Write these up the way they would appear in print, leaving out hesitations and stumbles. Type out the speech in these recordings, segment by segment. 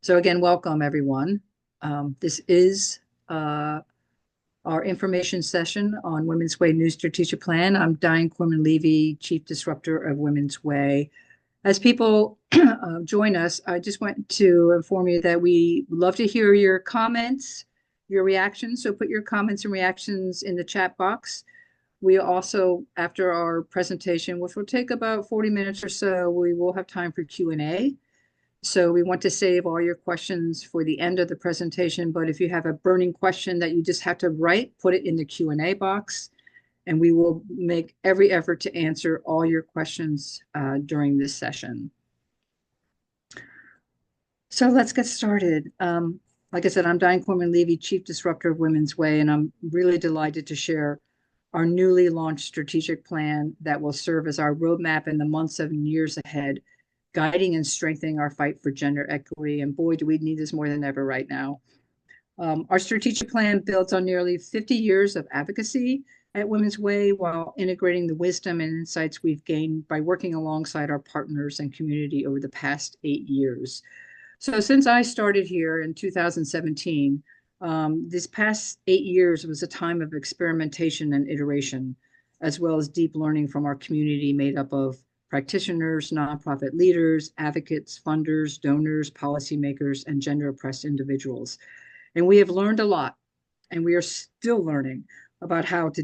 So again, welcome everyone. This is our information session on Women's Way New Strategic Plan. I'm Diane Corman-Levy, Chief Disruptor of Women's Way. As people join us, I just want to inform you that we love to hear your comments, your reactions. So put your comments and reactions in the chat box. We also, after our presentation, which will take about 40 minutes or so, we will have time for Q&A. So we want to save all your questions for the end of the presentation, but if you have a burning question that you just have to write, put it in the Q&A box, and we will make every effort to answer all your questions during this session. So let's get started. Like I said, I'm Diane Corman-Levy, Chief Disruptor of Women's Way, and I'm really delighted to share our newly launched strategic plan that will serve as our roadmap in the months and years ahead, guiding and strengthening our fight for gender equity. And boy, do we need this more than ever right now. Our strategic plan builds on nearly 50 years of advocacy at Women's Way while integrating the wisdom and insights we've gained by working alongside our partners and community over the past 8 years. So since I started here in 2017, this past 8 years was a time of experimentation and iteration, as well as deep learning from our community made up of practitioners, nonprofit leaders, advocates, funders, donors, policymakers, and gender oppressed individuals. And we have learned a lot, and we are still learning about how to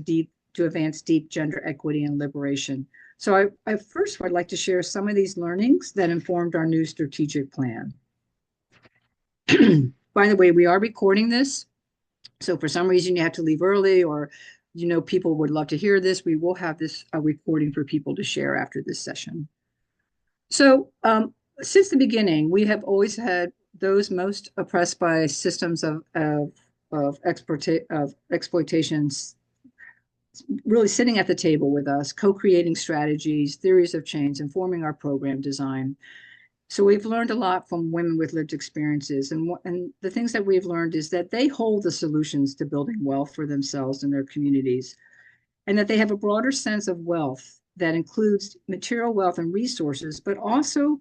advance deep gender equity and liberation. So I first would like to share some of these learnings that informed our new strategic plan. By the way, we are recording this. So for some reason you have to leave early or people would love to hear this, we will have this recording for people to share after this session. So since the beginning, we have always had those most oppressed by systems of exploitations really sitting at the table with us, co-creating strategies, theories of change, and forming our program design. So we've learned a lot from women with lived experiences. And the things that we've learned is that they hold the solutions to building wealth for themselves and their communities, and that they have a broader sense of wealth that includes material wealth and resources, but also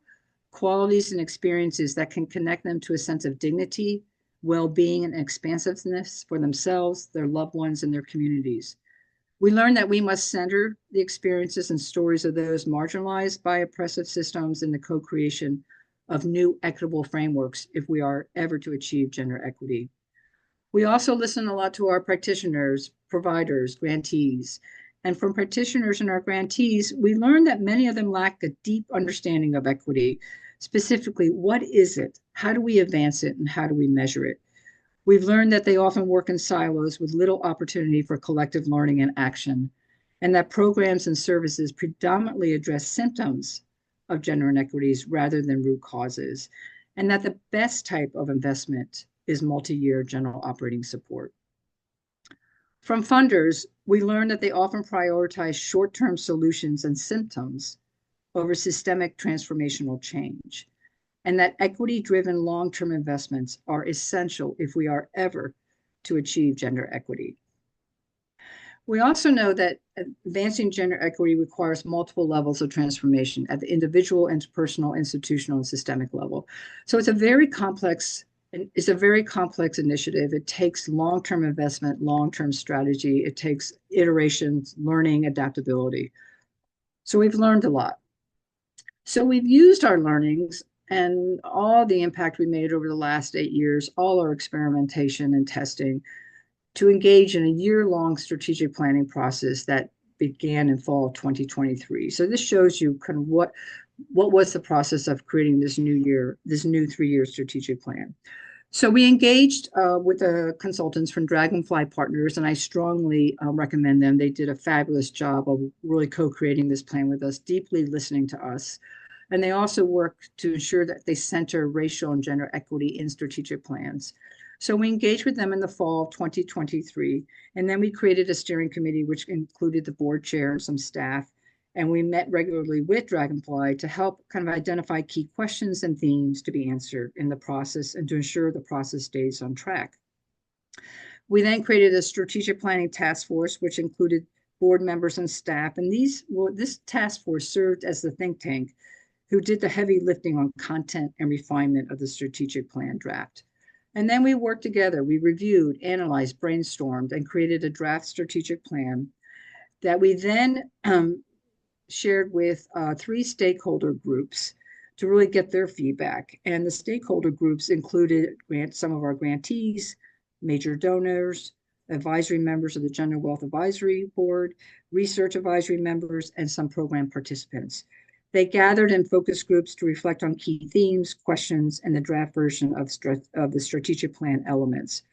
qualities and experiences that can connect them to a sense of dignity, well-being, and expansiveness for themselves, their loved ones, and their communities. We learned that we must center the experiences and stories of those marginalized by oppressive systems in the co-creation of new equitable frameworks if we are ever to achieve gender equity. We also listen a lot to our practitioners, providers, grantees. And from practitioners and our grantees, we learned that many of them lack a deep understanding of equity. Specifically, what is it? How do we advance it? And how do we measure it? We've learned that they often work in silos with little opportunity for collective learning and action, and that programs and services predominantly address symptoms of gender inequities rather than root causes, and that the best type of investment is multi-year general operating support. From funders, we learned that they often prioritize short-term solutions and symptoms over systemic transformational change, and that equity-driven long-term investments are essential if we are ever to achieve gender equity. We also know that advancing gender equity requires multiple levels of transformation at the individual, interpersonal, institutional, and systemic level. So it's a very complex initiative. It takes long-term investment, long-term strategy. It takes iterations, learning, adaptability. So we've learned a lot. So we've used our learnings and all the impact we made over the last 8 years, all our experimentation and testing, to engage in a year-long strategic planning process that began in fall of 2023. So this shows you kind of what was the process of creating this new 3-year strategic plan. So we engaged with the consultants from Dragonfly Partners, and I strongly recommend them. They did a fabulous job of really co-creating this plan with us, deeply listening to us. And they also work to ensure that they center racial and gender equity in strategic plans. So we engaged with them in the fall of 2023, and then we created a steering committee, which included the board chair and some staff. And we met regularly with Dragonfly to help kind of identify key questions and themes to be answered in the process and to ensure the process stays on track. We then created a strategic planning task force, which included board members and staff. And this task force served as the think tank who did the heavy lifting on content and refinement of the strategic plan draft. And then we worked together. We reviewed, analyzed, brainstormed, and created a draft strategic plan that we then shared with 3 stakeholder groups to really get their feedback. And the stakeholder groups included some of our grantees, major donors, advisory members of the Gender Wealth Advisory Board, research advisory members, and some program participants. They gathered in focus groups to reflect on key themes, questions, and the draft version of the strategic plan elements.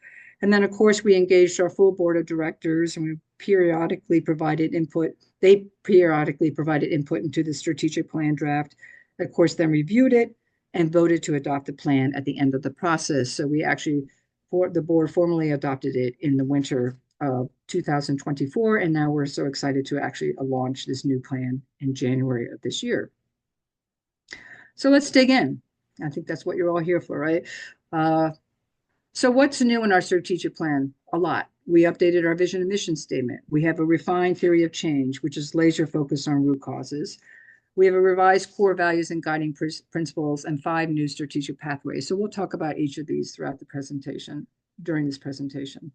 And then, of course, we engaged our full board of directors, and we periodically provided input. They periodically provided input into the strategic plan draft, of course, then reviewed it and voted to adopt the plan at the end of the process. So we actually, the board formally adopted it in the winter of 2024, and now we're so excited to actually launch this new plan in January of this year. So let's dig in. I think that's what you're all here for, right? So what's new in our strategic plan? A lot. We updated our vision and mission statement. We have a refined theory of change, which is laser focused on root causes. We have a revised core values and guiding principles and 5 new strategic pathways. So we'll talk about each of these throughout the presentation, during this presentation.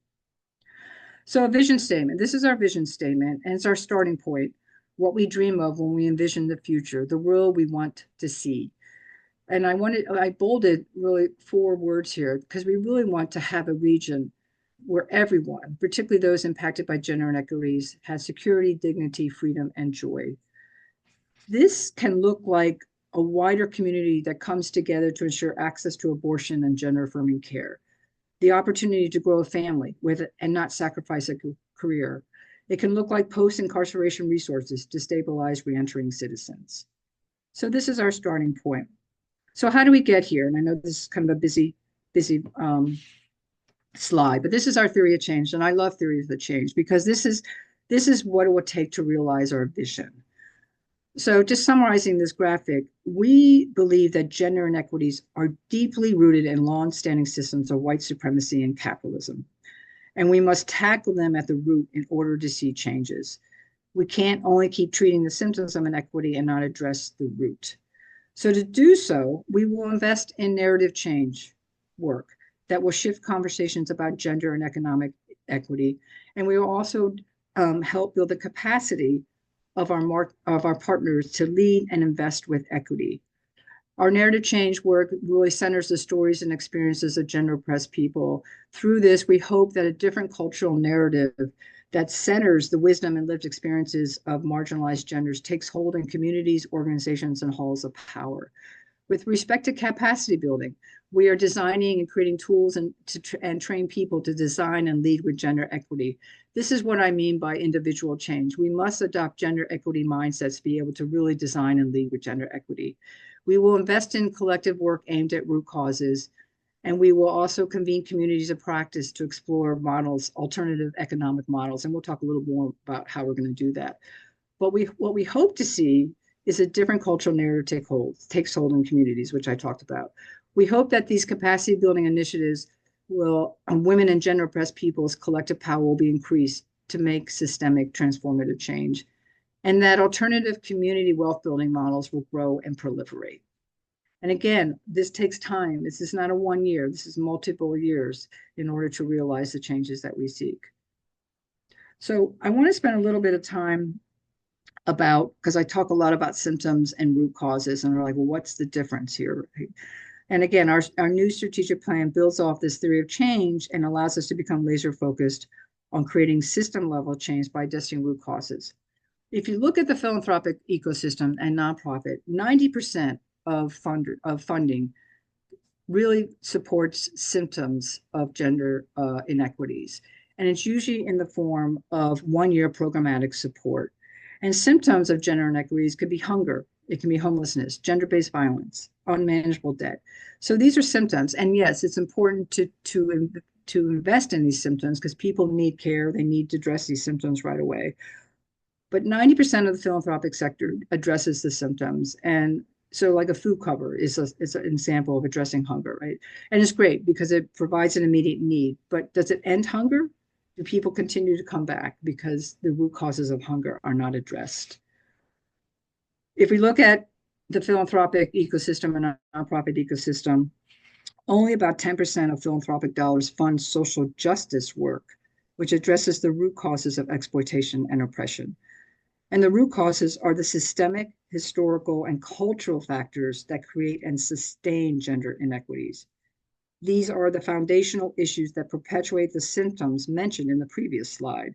So a vision statement. This is our vision statement, and it's our starting point, what we dream of when we envision the future, the world we want to see. And I bolded really 4 words here because we really want to have a region where everyone, particularly those impacted by gender inequities, has security, dignity, freedom, and joy. This can look like a wider community that comes together to ensure access to abortion and gender-affirming care, the opportunity to grow a family and not sacrifice a career. It can look like post-incarceration resources to stabilize reentering citizens. So this is our starting point. So how do we get here? And I know this is kind of a busy slide, but this is our theory of change. And I love theories of change because this is what it would take to realize our vision. So just summarizing this graphic, we believe that gender inequities are deeply rooted in long-standing systems of white supremacy and capitalism. And we must tackle them at the root in order to see changes. We can't only keep treating the symptoms of inequity and not address the root. So to do so, we will invest in narrative change work that will shift conversations about gender and economic equity. And we will also help build the capacity of our partners to lead and invest with equity. Our narrative change work really centers the stories and experiences of gender oppressed people. Through this, we hope that a different cultural narrative that centers the wisdom and lived experiences of marginalized genders takes hold in communities, organizations, and halls of power. With respect to capacity building, we are designing and creating tools and train people to design and lead with gender equity. This is what I mean by individual change. We must adopt gender equity mindsets to be able to really design and lead with gender equity. We will invest in collective work aimed at root causes, and we will also convene communities of practice to explore models, alternative economic models, and we'll talk a little more about how we're going to do that. But what we hope to see is a different cultural narrative takes hold in communities, which I talked about. We hope that these capacity building initiatives women and gender oppressed people's collective power will be increased to make systemic transformative change, and that alternative community wealth building models will grow and proliferate. And again, this takes time. This is not a 1 year, this is multiple years in order to realize the changes that we seek. So I want to spend a little bit of time because I talk a lot about symptoms and root causes, and we're like, well, what's the difference here? And again, our new strategic plan builds off this theory of change and allows us to become laser focused on creating system level change by addressing root causes. If you look at the philanthropic ecosystem and nonprofit, 90% of funding really supports symptoms of gender inequities. And it's usually in the form of 1-year programmatic support. And symptoms of gender inequities could be hunger, it can be homelessness, gender-based violence, unmanageable debt. So these are symptoms. And yes, it's important to invest in these symptoms because people need care. They need to address these symptoms right away. But 90% of the philanthropic sector addresses the symptoms. And so like a food cover is an example of addressing hunger, right? And it's great because it provides an immediate need. But does it end hunger? Do people continue to come back because the root causes of hunger are not addressed? If we look at the philanthropic ecosystem and nonprofit ecosystem, only about 10% of philanthropic dollars fund social justice work, which addresses the root causes of exploitation and oppression. And the root causes are the systemic, historical, and cultural factors that create and sustain gender inequities. These are the foundational issues that perpetuate the symptoms mentioned in the previous slide.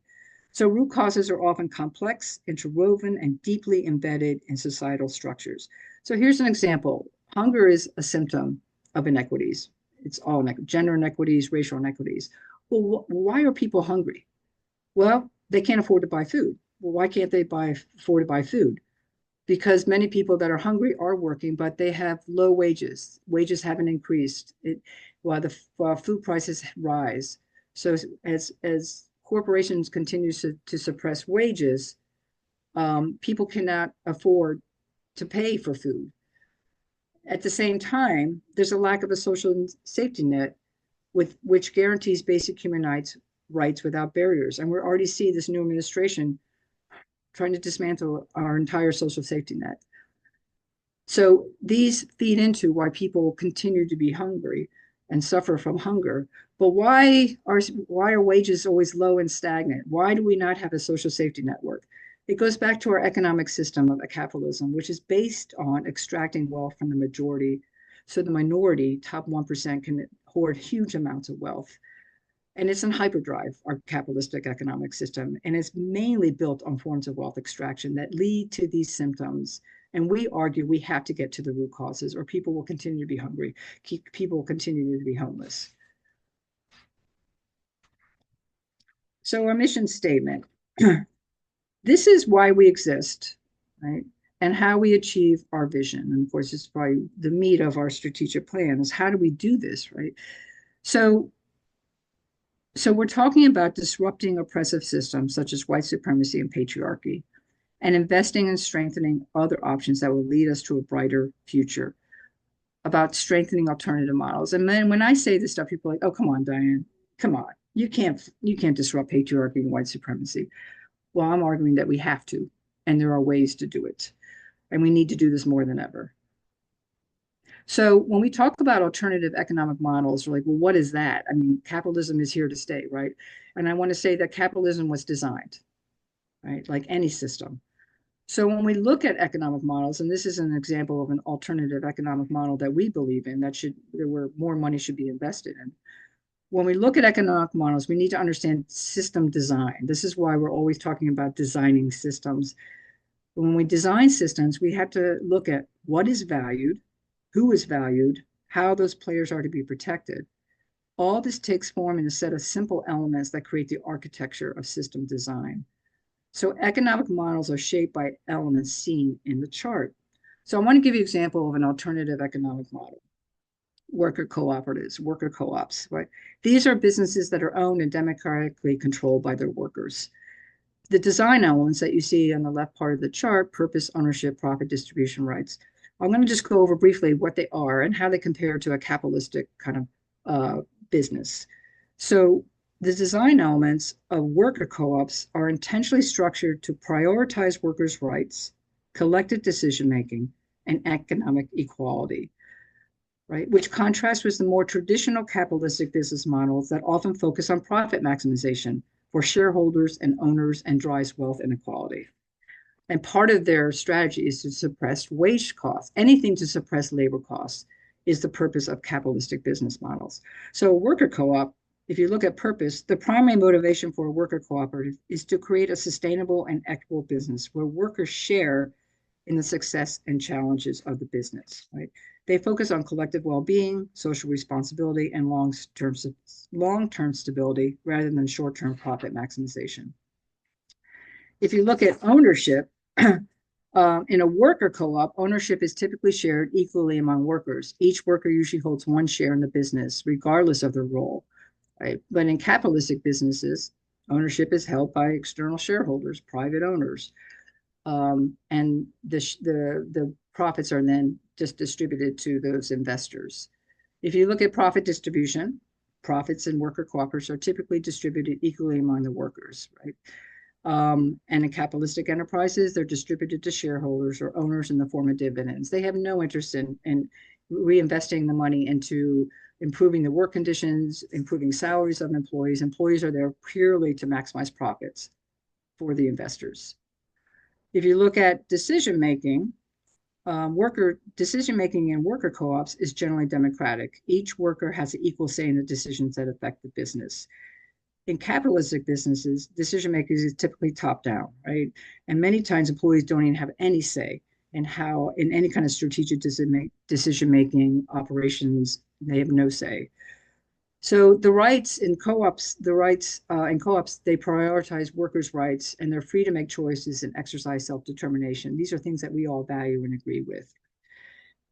So root causes are often complex, interwoven, and deeply embedded in societal structures. So here's an example. Hunger is a symptom of inequities. It's all gender inequities, racial inequities. Well, why are people hungry? Well, they can't afford to buy food. Well, why can't they afford to buy food? Because many people that are hungry are working, but they have low wages. Wages haven't increased while the food prices rise. So as corporations continue to suppress wages, people cannot afford to pay for food. At the same time, there's a lack of a social safety net with which guarantees basic human rights without barriers. And we already see this new administration trying to dismantle our entire social safety net. So these feed into why people continue to be hungry and suffer from hunger. But why are wages always low and stagnant? Why do we not have a social safety network? It goes back to our economic system of capitalism, which is based on extracting wealth from the majority, so the minority, top 1%, can hoard huge amounts of wealth. And it's in hyperdrive, our capitalistic economic system, and it's mainly built on forms of wealth extraction that lead to these symptoms. And we argue we have to get to the root causes, or people will continue to be hungry, people will continue to be homeless. So our mission statement, this is why we exist, right? And how we achieve our vision. And of course, it's probably the meat of our strategic plan is how do we do this, right? So we're talking about disrupting oppressive systems such as white supremacy and patriarchy, and investing and strengthening other options that will lead us to a brighter future, about strengthening alternative models. And then when I say this stuff, people are like, oh, come on, Diane, come on. You can't disrupt patriarchy and white supremacy. Well, I'm arguing that we have to, and there are ways to do it. And we need to do this more than ever. So when we talk about alternative economic models, we're like, well, what is that? I mean, capitalism is here to stay, right? And I want to say that capitalism was designed, right? Like any system. So when we look at economic models, and this is an example of an alternative economic model that we believe in, where more money should be invested in. When we look at economic models, we need to understand system design. This is why we're always talking about designing systems. When we design systems, we have to look at what is valued, who is valued, how those players are to be protected. All this takes form in a set of simple elements that create the architecture of system design. So economic models are shaped by elements seen in the chart. So I want to give you an example of an alternative economic model. Worker cooperatives, worker co-ops, right? These are businesses that are owned and democratically controlled by their workers. The design elements that you see on the left part of the chart, purpose, ownership, profit distribution rights. I'm going to just go over briefly what they are and how they compare to a capitalistic kind of business. So the design elements of worker co-ops are intentionally structured to prioritize workers' rights, collective decision-making, and economic equality, right? Which contrasts with the more traditional capitalistic business models that often focus on profit maximization for shareholders and owners and drives wealth inequality. And part of their strategy is to suppress wage costs. Anything to suppress labor costs is the purpose of capitalistic business models. So a worker co-op, if you look at purpose, the primary motivation for a worker cooperative is to create a sustainable and equitable business where workers share in the success and challenges of the business, right? They focus on collective well-being, social responsibility, and long-term stability rather than short-term profit maximization. If you look at ownership, in a worker co-op, ownership is typically shared equally among workers. Each worker usually holds one share in the business, regardless of their role, right? But in capitalistic businesses, ownership is held by external shareholders, private owners, and the profits are then just distributed to those investors. If you look at profit distribution, profits in worker cooperatives are typically distributed equally among the workers, right? And in capitalistic enterprises, they're distributed to shareholders or owners in the form of dividends. They have no interest in reinvesting the money into improving the work conditions, improving salaries of employees. Employees are there purely to maximize profits for the investors. If you look at decision making, worker decision making in worker co-ops is generally democratic. Each worker has an equal say in the decisions that affect the business. In capitalistic businesses, decision making is typically top down, right? And many times employees don't even have any say in how, in any kind of strategic decision making operations, they have no say. So the rights in co-ops, they prioritize workers' rights and they're free to make choices and exercise self-determination. These are things that we all value and agree with.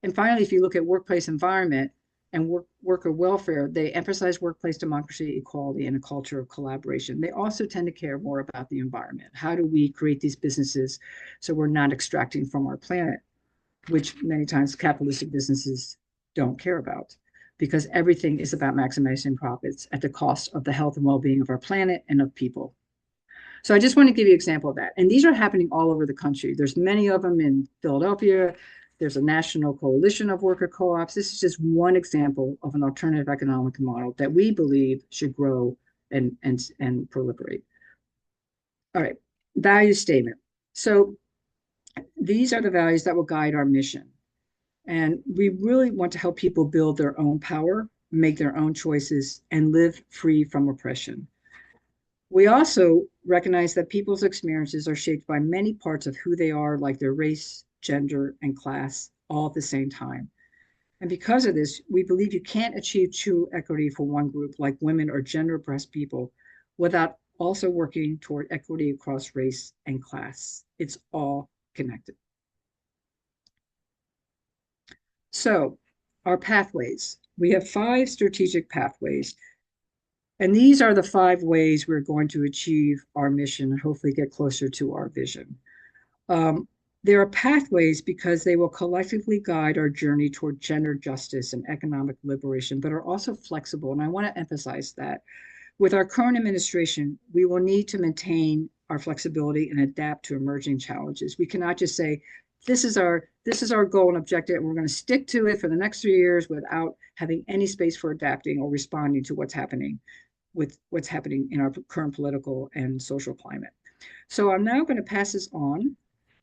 And finally, if you look at workplace environment and worker welfare, they emphasize workplace democracy, equality, and a culture of collaboration. They also tend to care more about the environment. How do we create these businesses so we're not extracting from our planet, which many times capitalistic businesses don't care about, because everything is about maximizing profits at the cost of the health and well-being of our planet and of people. So I just want to give you an example of that. And these are happening all over the country. There's many of them in Philadelphia. There's a national coalition of worker co-ops. This is just one example of an alternative economic model that we believe should grow and proliferate. All right, value statement. So these are the values that will guide our mission. And we really want to help people build their own power, make their own choices, and live free from oppression. We also recognize that people's experiences are shaped by many parts of who they are, like their race, gender, and class, all at the same time. And because of this, we believe you can't achieve true equity for one group, like women or gender oppressed people, without also working toward equity across race and class. It's all connected. So, our pathways. We have 5 strategic pathways. And these are the 5 ways we're going to achieve our mission and hopefully get closer to our vision. There are pathways because they will collectively guide our journey toward gender justice and economic liberation, but are also flexible. And I want to emphasize that. With our current administration, we will need to maintain our flexibility and adapt to emerging challenges. We cannot just say, this is our goal and objective, and we're going to stick to it for the next 3 years without having any space for adapting or responding to what's happening in our current political and social climate. So I'm now going to pass this on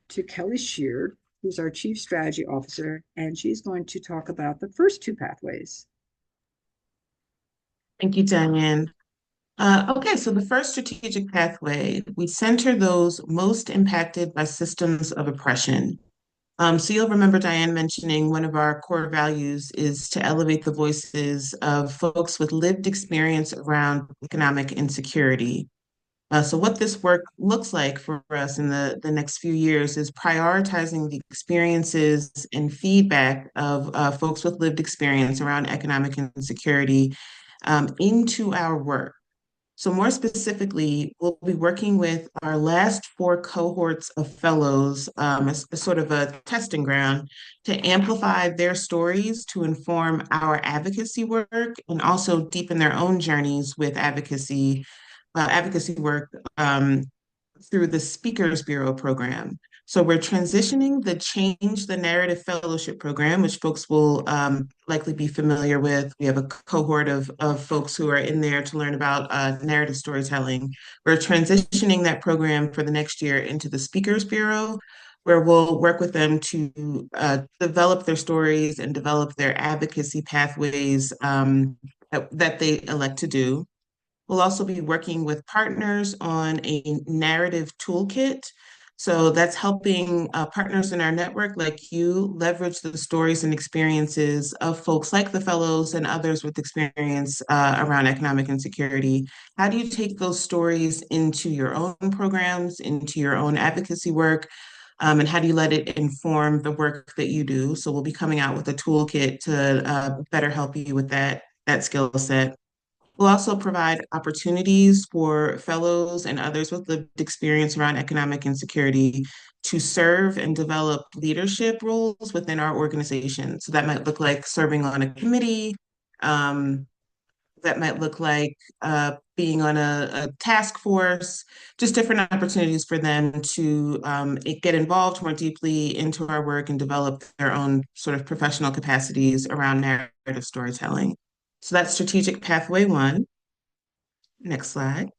to Kelly Sheard, who's our Chief Strategy Officer, and she's going to talk about the first 2 pathways. Thank you, Diane. Okay, so the first strategic pathway, we center those most impacted by systems of oppression. So you'll remember Diane mentioning one of our core values is to elevate the voices of folks with lived experience around economic insecurity. So what this work looks like for us in the next few years is prioritizing the experiences and feedback of folks with lived experience around economic insecurity into our work. So more specifically, we'll be working with our last 4 cohorts of fellows as sort of a testing ground to amplify their stories to inform our advocacy work and also deepen their own journeys with advocacy work through the Speakers Bureau program. So we're transitioning the Change the Narrative Fellowship program, which folks will likely be familiar with. We have a cohort of folks who are in there to learn about narrative storytelling. We're transitioning that program for the next year into the Speakers Bureau, where we'll work with them to develop their stories and develop their advocacy pathways that they elect to do. We'll also be working with partners on a narrative toolkit. So that's helping partners in our network like you leverage the stories and experiences of folks like the fellows and others with experience around economic insecurity. How do you take those stories into your own programs, into your own advocacy work, and how do you let it inform the work that you do? So we'll be coming out with a toolkit to better help you with that skill set. We'll also provide opportunities for fellows and others with lived experience around economic insecurity to serve and develop leadership roles within our organization. So that might look like serving on a committee, um, That might look like being on a task force, just different opportunities for them to get involved more deeply into our work and develop their own sort of professional capacities around narrative storytelling. So that's strategic pathway one. Next slide.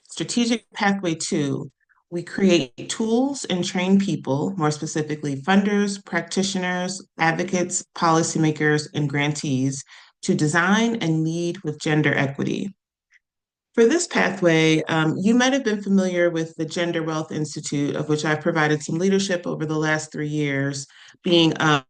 Strategic pathway two, we create tools and train people, more specifically funders, practitioners, advocates, policymakers, and grantees, to design and lead with gender equity. For this pathway, you might have been familiar with the Gender Wealth Institute, of which I've provided some leadership over the last 3 years, being a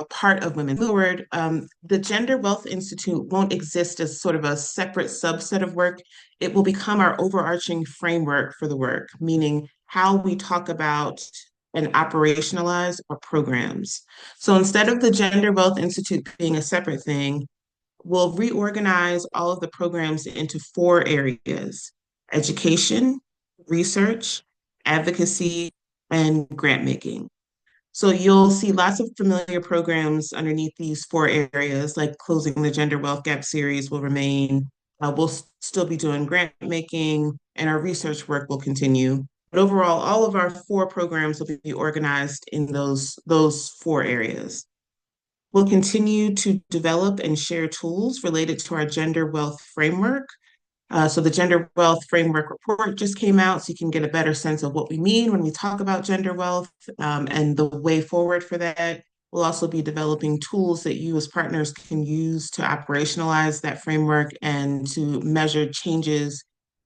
part of Women Forward. The Gender Wealth Institute won't exist as sort of a separate subset of work. It will become our overarching framework for the work, meaning how we talk about and operationalize our programs. So instead of the Gender Wealth Institute being a separate thing, we'll reorganize all of the programs into 4 areas: education, research, advocacy, and grant making. So you'll see lots of familiar programs underneath these 4 areas, like Closing the Gender Wealth Gap series will remain. We'll still be doing grant making, and our research work will continue. But overall, all of our 4 programs will be organized in those 4 areas. We'll continue to develop and share tools related to our gender wealth framework. So the Gender Wealth Framework report just came out, so you can get a better sense of what we mean when we talk about gender wealth, and the way forward for that. We'll also be developing tools that you as partners can use to operationalize that framework and to measure changes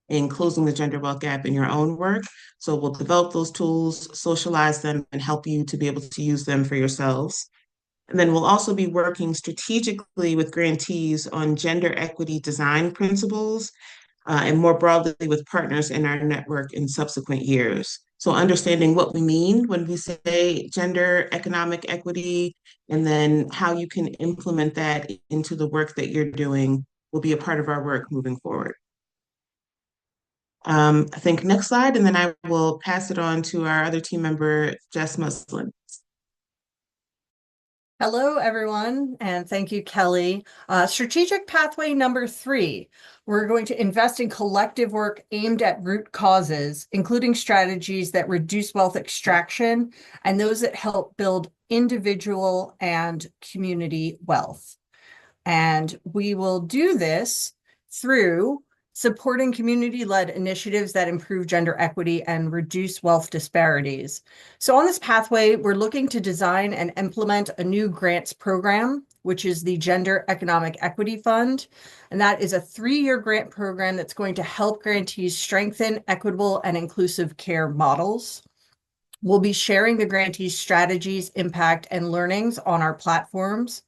in closing the gender wealth gap in your own work. So we'll develop those tools, socialize them, and help you to be able to use them for yourselves. And then we'll also be working strategically with grantees on gender equity design principles, and more broadly with partners in our network in subsequent years. So understanding what we mean when we say gender economic equity, and then how you can implement that into the work that you're doing will be a part of our work moving forward. I think next slide, and then I will pass it on to our other team member, Jess Muslin. Hello, everyone, and thank you, Kelly. Strategic pathway number 3, we're going to invest in collective work aimed at root causes, including strategies that reduce wealth extraction and those that help build individual and community wealth. And we will do this through supporting community-led initiatives that improve gender equity and reduce wealth disparities. So on this pathway, we're looking to design and implement a new grants program, which is the Gender Economic Equity Fund. And that is a 3-year grant program that's going to help grantees strengthen equitable and inclusive care models. We'll be sharing the grantees' strategies, impact, and learnings on our platforms.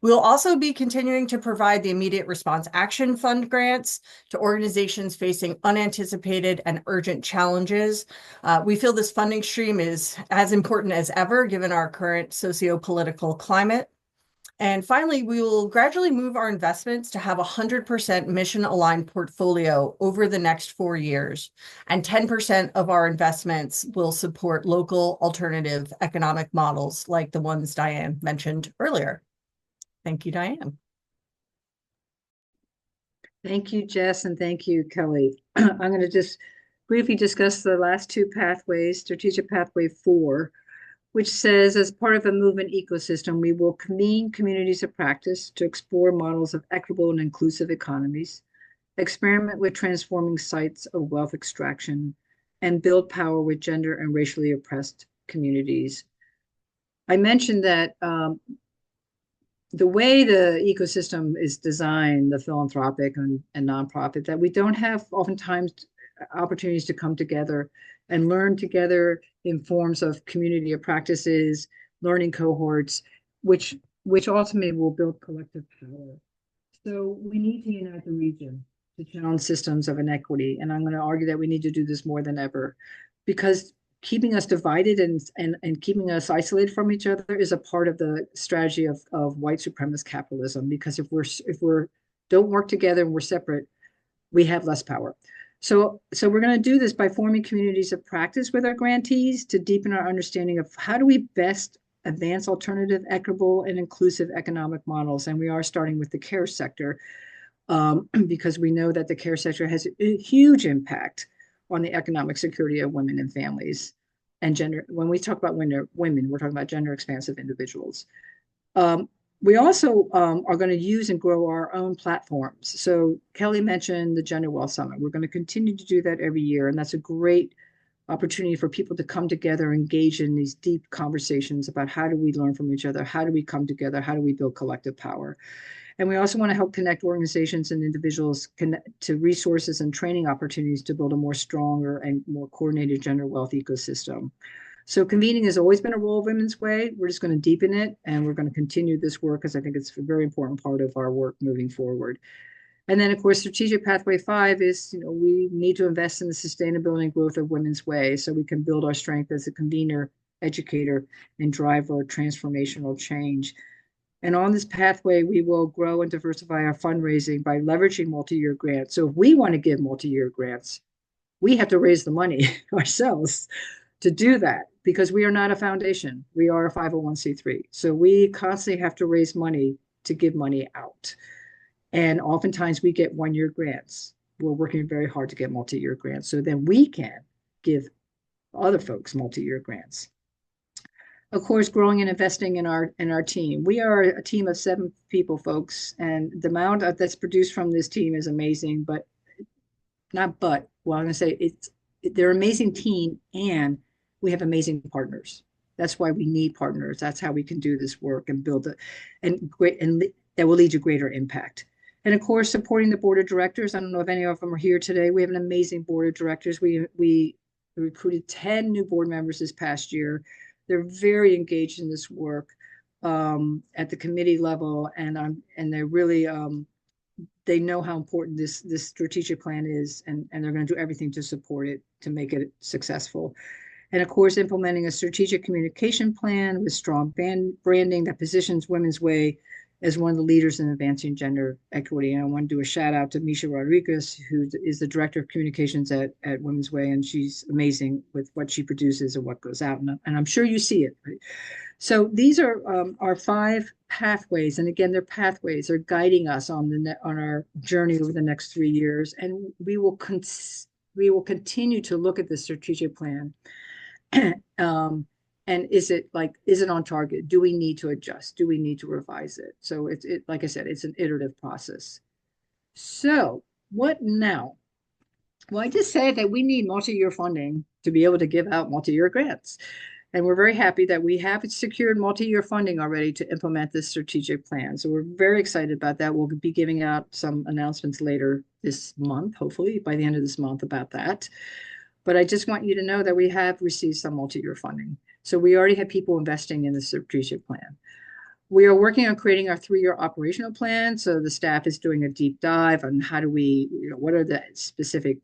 We'll also be continuing to provide the Immediate Response Action Fund grants to organizations facing unanticipated and urgent challenges. We feel this funding stream is as important as ever, given our current socio-political climate. And finally, we will gradually move our investments to have a 100% mission-aligned portfolio over the next 4 years. And 10% of our investments will support local alternative economic models like the ones Diane mentioned earlier. Thank you, Diane. Thank you, Jess, and thank you, Kelly. I'm going to just briefly discuss the last 2 pathways, strategic pathway 4, which says, as part of a movement ecosystem, we will convene communities of practice to explore models of equitable and inclusive economies, experiment with transforming sites of wealth extraction, and build power with gender and racially oppressed communities. I mentioned that the way the ecosystem is designed, the philanthropic and nonprofit, that we don't have oftentimes opportunities to come together and learn together in forms of community of practices, learning cohorts, which ultimately will build collective power. So we need to unite the region to challenge systems of inequity. And I'm going to argue that we need to do this more than ever, because keeping us divided and keeping us isolated from each other is a part of the strategy of white supremacist capitalism. Because if we're don't work together and we're separate, we have less power. So we're going to do this by forming communities of practice with our grantees to deepen our understanding of how do we best advance alternative, equitable, and inclusive economic models. And we are starting with the care sector because we know that the care sector has a huge impact on the economic security of women and families and gender. When we talk about women, we're talking about gender expansive individuals. We also are going to use and grow our own platforms. So Kelly mentioned the Gender Wealth Summit. We're going to continue to do that every year, and that's a great opportunity for people to come together, engage in these deep conversations about how do we learn from each other, how do we come together, how do we build collective power. And we also want to help connect organizations and individuals to resources and training opportunities to build a more stronger and more coordinated gender wealth ecosystem. So convening has always been a role of Women's Way. We're just going to deepen it, and we're going to continue this work because I think it's a very important part of our work moving forward. And then, of course, Strategic Pathway 5 is, we need to invest in the sustainability and growth of Women's Way so we can build our strength as a convener, educator, and driver of transformational change. And on this pathway, we will grow and diversify our fundraising by leveraging multi-year grants. So if we want to give multi-year grants, we have to raise the money ourselves to do that because we are not a foundation. We are a 501c3. So we constantly have to raise money to give money out. And oftentimes we get one-year grants. We're working very hard to get multi-year grants so then we can give other folks multi-year grants. Of course, growing and investing in our team. We are a team of 7 people, folks, and the amount that's produced from this team is amazing. But I'm going to say they're an amazing team, and we have amazing partners. That's why we need partners. That's how we can do this work and build and that will lead to greater impact. And of course, supporting the board of directors. I don't know if any of them are here today. We have an amazing board of directors. We recruited 10 new board members this past year. They're very engaged in this work at the committee level, and they're really they know how important this strategic plan is, and they're going to do everything to support it to make it successful. And of course, implementing a strategic communication plan with strong branding that positions Women's Way as one of the leaders in advancing gender equity. And I want to do a shout out to Misha Rodriguez, who is the director of communications at Women's Way, and she's amazing with what she produces and what goes out. And I'm sure you see it. Right? So these are our 5 pathways, and again, they're pathways. They're guiding us on our journey over the next 3 years, and we will continue to look at the strategic plan. And is it on target? Do we need to adjust? Do we need to revise it? So like I said, it's an iterative process. So what now? Well, I just said that we need multi-year funding to be able to give out multi-year grants. And we're very happy that we have secured multi-year funding already to implement this strategic plan. So we're very excited about that. We'll be giving out some announcements later this month, hopefully by the end of this month about that. But I just want you to know that we have received some multi-year funding. So we already have people investing in the strategic plan. We are working on creating our 3-year operational plan. So the staff is doing a deep dive on how do we, what are the specific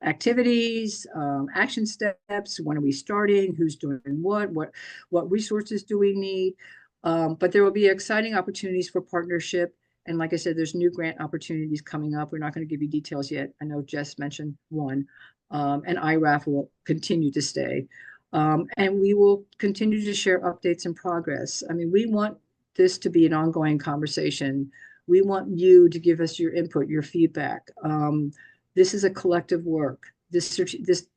activities, action steps, when are we starting, who's doing what resources do we need? But there will be exciting opportunities for partnership. And like I said, there's new grant opportunities coming up. We're not going to give you details yet. I know Jess mentioned one. And IRAF will continue to stay. And we will continue to share updates and progress. I mean, we want this to be an ongoing conversation. We want you to give us your input, your feedback. This is a collective work. This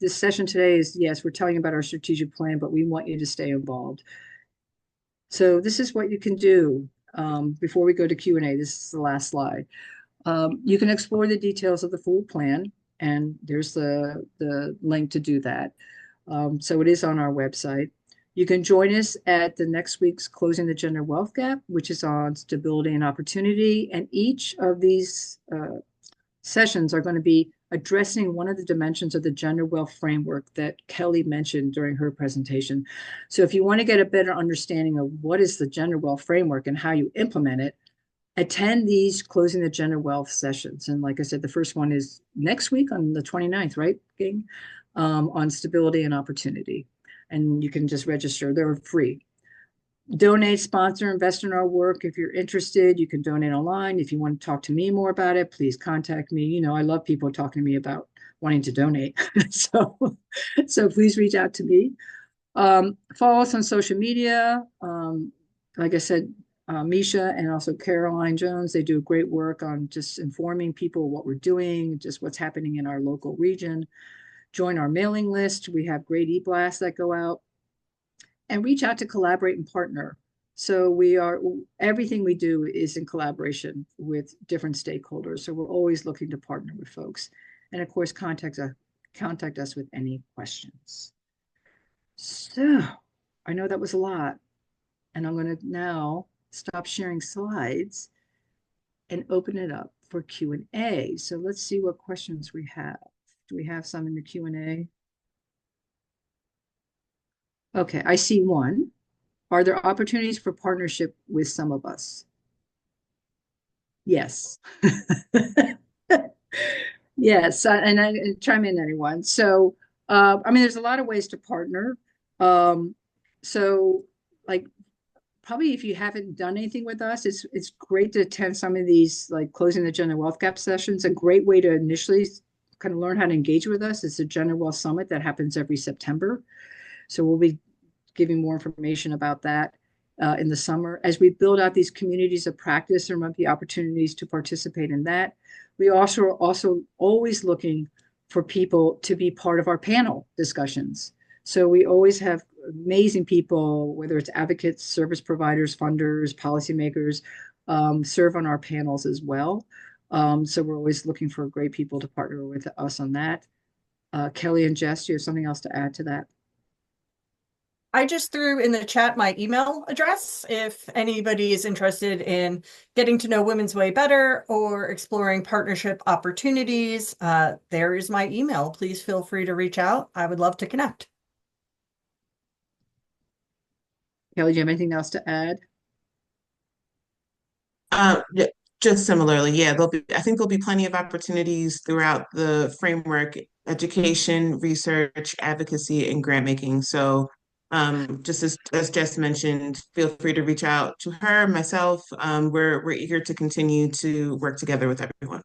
session today is, yes, we're telling you about our strategic plan, but we want you to stay involved. So this is what you can do before we go to Q&A. This is the last slide. You can explore the details of the full plan, and there's the link to do that. So it is on our website. You can join us at the next week's Closing the Gender Wealth Gap, which is on stability and opportunity. And each of these sessions are going to be addressing one of the dimensions of the gender wealth framework that Kelly mentioned during her presentation. So if you want to get a better understanding of what is the gender wealth framework and how you implement it, attend these Closing the Gender Wealth sessions. And like I said, the first one is next week on the 29th, right, gang? On stability and opportunity. And you can just register. They're free. Donate, sponsor, invest in our work. If you're interested, you can donate online. If you want to talk to me more about it, please contact me. I love people talking to me about wanting to donate. So please reach out to me. Follow us on social media. Like I said, Misha and also Caroline Jones, they do great work on just informing people what we're doing, just what's happening in our local region. Join our mailing list. We have great e-blasts that go out, and reach out to collaborate and partner. So everything we do is in collaboration with different stakeholders. So we're always looking to partner with folks. And of course, contact us with any questions. So I know that was a lot, and I'm going to now stop sharing slides and open it up for Q&A. So let's see what questions we have. Do we have some in the Q&A? Okay, I see one. Are there opportunities for partnership with some of us? Yes. Yes, and I chime in anyone. So, I mean, there's a lot of ways to partner. So, like, probably if you haven't done anything with us, it's great to attend some of these, like closing the gender wealth gap sessions. A great way to initially kind of learn how to engage with us is the Gender Wealth Summit that happens every September. So we'll be giving more information about that in the summer. As we build out these communities of practice, there might be opportunities to participate in that. We also are also always looking for people to be part of our panel discussions. So we always have amazing people, whether it's advocates, service providers, funders, policymakers, serve on our panels as well. So we're always looking for great people to partner with us on that. Kelly and Jess, do you have something else to add to that? I just threw in the chat my email address if anybody is interested in getting to know Women's Way better or exploring partnership opportunities. There is my email. Please feel free to reach out. I would love to connect. Kelly, do you have anything else to add? Yeah, just similarly, yeah, I think there'll be plenty of opportunities throughout the framework, education, research, advocacy, and grant making. So just as Jess mentioned, feel free to reach out to her, myself. We're eager to continue to work together with everyone.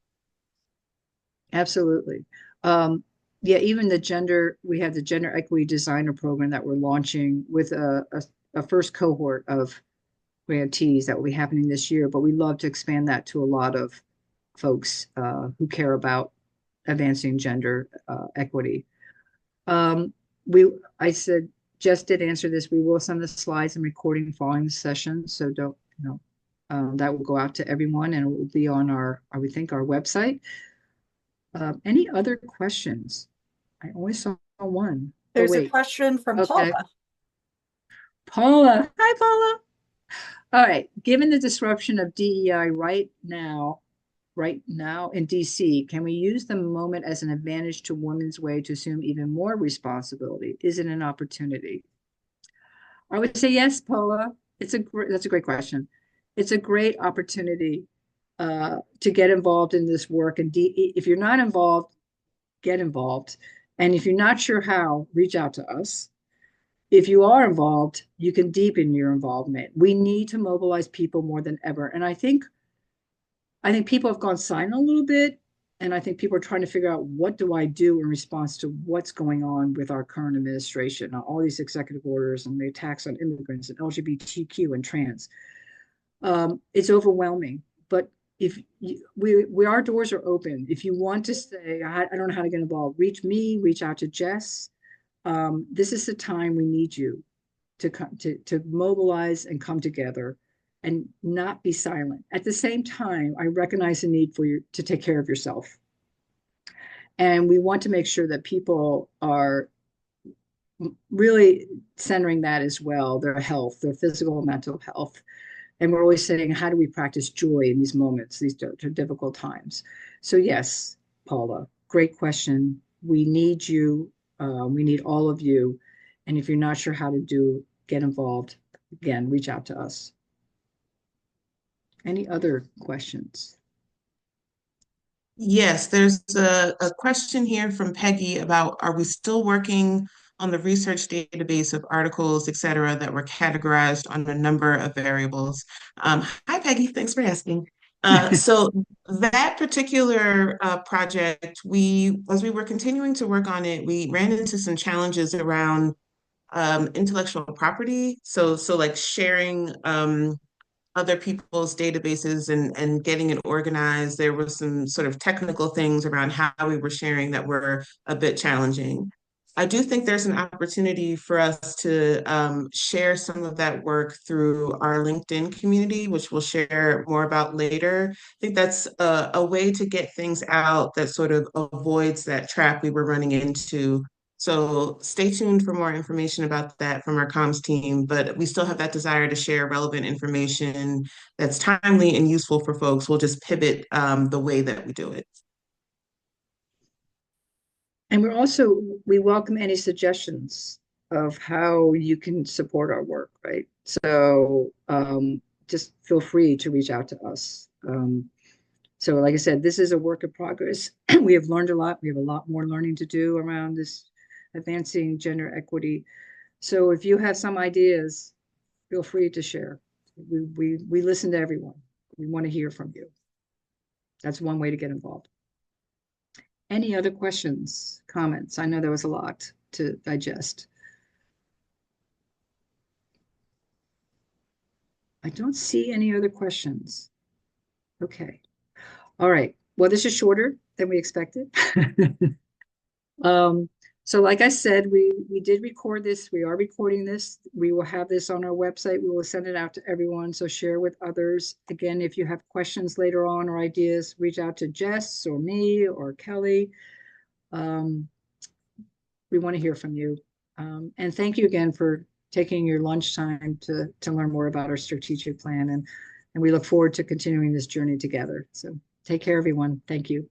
Absolutely. Yeah, even we have the Gender Equity Designer Program that we're launching with a first cohort of grantees that will be happening this year, but we love to expand that to a lot of folks who care about advancing gender equity. I said, Jess did answer this. We will send the slides and recording following the session, so don't, that will go out to everyone and it will be on I would think, our website. Any other questions? I only saw one. There's a question from Okay. Paula. Paula. Hi, Paula. All right. Given the disruption of DEI right now in DC, can we use the moment as an advantage to Women's Way to assume even more responsibility? Is it an opportunity? I would say yes, Paula. That's a great question. It's a great opportunity to get involved in this work. And if you're not involved, get involved. And if you're not sure how, reach out to us. If you are involved, you can deepen your involvement. We need to mobilize people more than ever. And I think people have gone silent a little bit. And I think people are trying to figure out, what do I do in response to what's going on with our current administration, all these executive orders and the attacks on immigrants and LGBTQ and trans. It's overwhelming, but if our doors are open. If you want to say, I don't know how to get involved, reach me, reach out to Jess. This is the time we need you to mobilize and come together and not be silent. At the same time, I recognize the need for you to take care of yourself. And we want to make sure that people are really centering that as well, their health, their physical and mental health. And we're always saying, how do we practice joy in these moments, these difficult times? So yes, Paula, great question. We need you. We need all of you. And if you're not sure how to get involved, again, reach out to us. Any other questions? Yes, there's a question here from Peggy about, are we still working on the research database of articles, et cetera, that were categorized on a number of variables? Hi, Peggy, thanks for asking. So that particular project, as we were continuing to work on it, we ran into some challenges around intellectual property. So like sharing other people's databases and getting it organized. There was some sort of technical things around how we were sharing that were a bit challenging. I do think there's an opportunity for us to share some of that work through our LinkedIn community, which we'll share more about later. I think that's a way to get things out that sort of avoids that trap we were running into. So stay tuned for more information about that from our comms team, but we still have that desire to share relevant information that's timely and useful for folks. We'll just pivot the way that we do it. And we welcome any suggestions of how you can support our work, right? So just feel free to reach out to us. So like I said, this is a work in progress. We have learned a lot. We have a lot more learning to do around this advancing gender equity. So if you have some ideas, feel free to share. We listen to everyone. We want to hear from you. That's one way to get involved. Any other questions, comments? I know there was a lot to digest. I don't see any other questions. Okay. All right. Well, this is shorter than we expected. So like I said, we did record this. We are recording this. We will have this on our website. We will send it out to everyone. So share with others. Again, if you have questions later on or ideas, reach out to Jess or me or Kelly. We want to hear from you. And thank you again for taking your lunchtime to learn more about our strategic plan. And we look forward to continuing this journey together. So take care, everyone. Thank you.